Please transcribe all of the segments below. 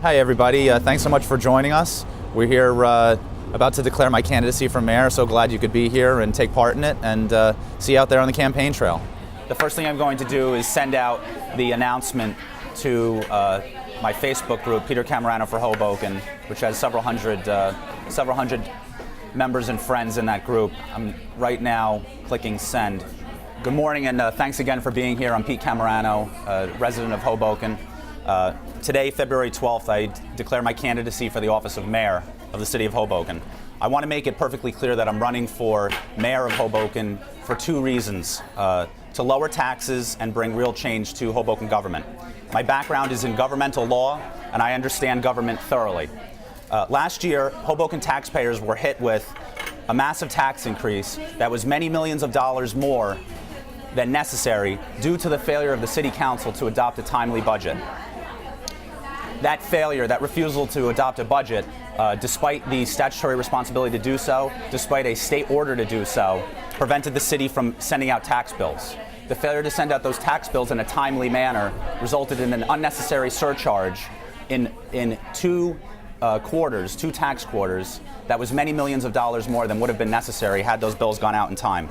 Hi everybody, thanks so much for joining us. We're here about to declare my candidacy for mayor. So glad you could be here and take part in it, and see you out there on the campaign trail. The first thing I'm going to do is send out the announcement to my Facebook group, Peter Cammarano for Hoboken, which has several hundred members and friends in that group. I'm right now clicking send. Good morning, and thanks again for being here. I'm Pete Cammarano, resident of Hoboken. Today, February 12th, I declare my candidacy for the office of mayor of the city of Hoboken. I want to make it perfectly clear that I'm running for mayor of Hoboken for two reasons: to lower taxes and bring real change to Hoboken government. My background is in governmental law, and I understand government thoroughly. Last year, Hoboken taxpayers were hit with a massive tax increase that was many millions of dollars more than necessary due to the failure of the City Council to adopt a timely budget. That failure, that refusal to adopt a budget, despite the statutory responsibility to do so, despite a state order to do so, prevented the city from sending out tax bills. The failure to send out those tax bills in a timely manner resulted in an unnecessary surcharge in two tax quarters that was many millions of dollars more than would have been necessary had those bills gone out in time.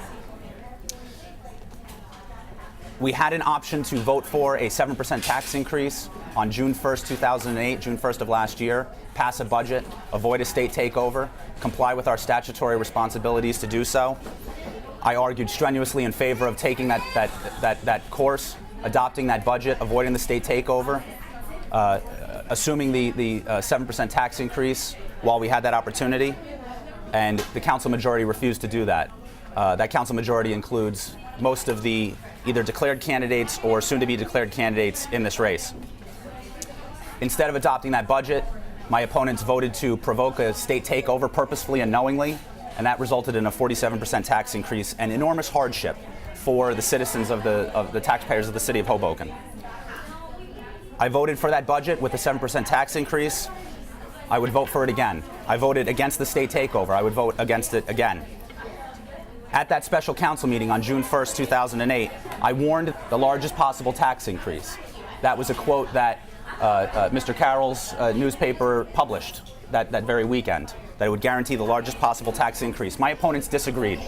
We had an option to vote for a 7% tax increase on June 1st, 2008, June 1st of last year, pass a budget, avoid a state takeover, comply with our statutory responsibilities to do so. I argued strenuously in favor of taking that course, adopting that budget, avoiding the state takeover, assuming the 7% tax increase while we had that opportunity, and the council majority refused to do that. That council majority includes most of the either declared candidates or soon-to-be declared candidates in this race. Instead of adopting that budget, my opponents voted to provoke a state takeover purposefully and knowingly, and that resulted in a 47% tax increase and enormous hardship for the citizens of the taxpayers of the city of Hoboken. I voted for that budget with a 7% tax increase. I would vote for it again. I voted against the state takeover. I would vote against it again. At that special council meeting on June 1st, 2008, I warned the largest possible tax increase. That was a quote that Mr. Carroll's newspaper published that very weekend, that it would guarantee the largest possible tax increase. My opponents disagreed.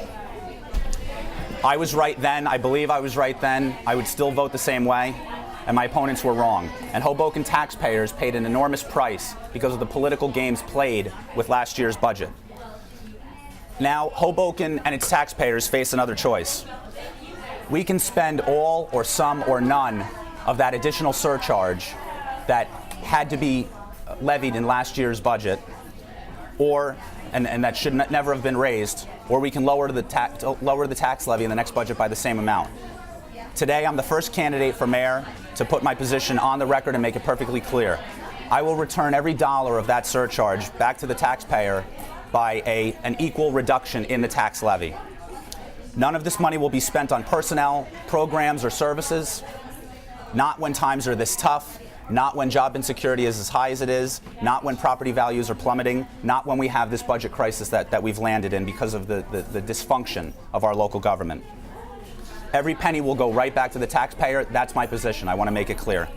I was right then. I believe I was right then. I would still vote the same way, and my opponents were wrong. And Hoboken taxpayers paid an enormous price because of the political games played with last year's budget. Now, Hoboken and its taxpayers face another choice. We can spend all or some or none of that additional surcharge that had to be levied in last year's budget, and that should never have been raised, or we can lower the tax levy in the next budget by the same amount. Today, I'm the first candidate for mayor to put my position on the record and make it perfectly clear. I will return every dollar of that surcharge back to the taxpayer by an equal reduction in the tax levy. None of this money will be spent on personnel, programs, or services, not when times are this tough, not when job insecurity is as high as it is, not when property values are plummeting, not when we have this budget crisis that we've landed in because of the dysfunction of our local government. Every penny will go right back to the taxpayer. That's my position. I want to make it clear.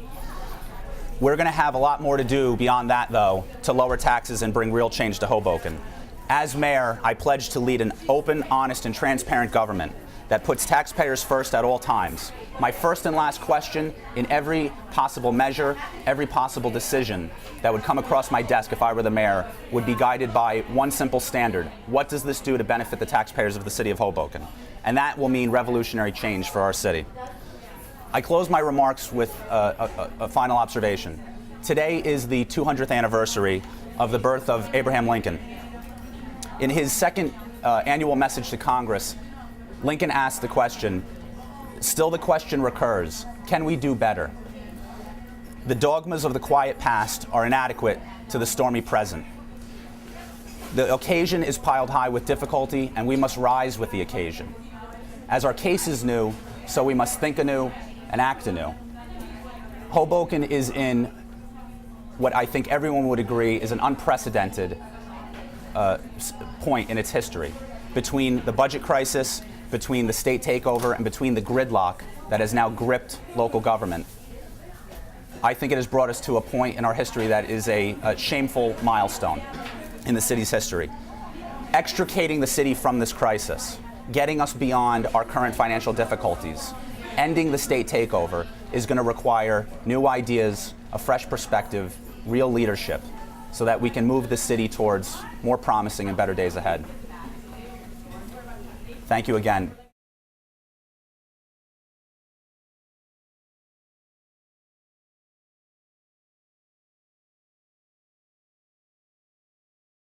We're going to have a lot more to do beyond that, though, to lower taxes and bring real change to Hoboken. As mayor, I pledge to lead an open, honest, and transparent government that puts taxpayers first at all times. My first and last question in every possible measure, every possible decision that would come across my desk if I were the mayor would be guided by one simple standard: what does this do to benefit the taxpayers of the city of Hoboken? And that will mean revolutionary change for our city. I close my remarks with a final observation. Today is the 200th anniversary of the birth of Abraham Lincoln. In his second annual message to Congress, Lincoln asked the question, still the question recurs, can we do better? The dogmas of the quiet past are inadequate to the stormy present. The occasion is piled high with difficulty, and we must rise with the occasion. As our case is new, so we must think anew and act anew. Hoboken is in what I think everyone would agree is an unprecedented point in its history, between the budget crisis, between the state takeover, and between the gridlock that has now gripped local government. I think it has brought us to a point in our history that is a shameful milestone in the city's history. Extricating the city from this crisis, getting us beyond our current financial difficulties, ending the state takeover is going to require new ideas, a fresh perspective, real leadership, so that we can move the city towards more promising and better days ahead. Thank you again.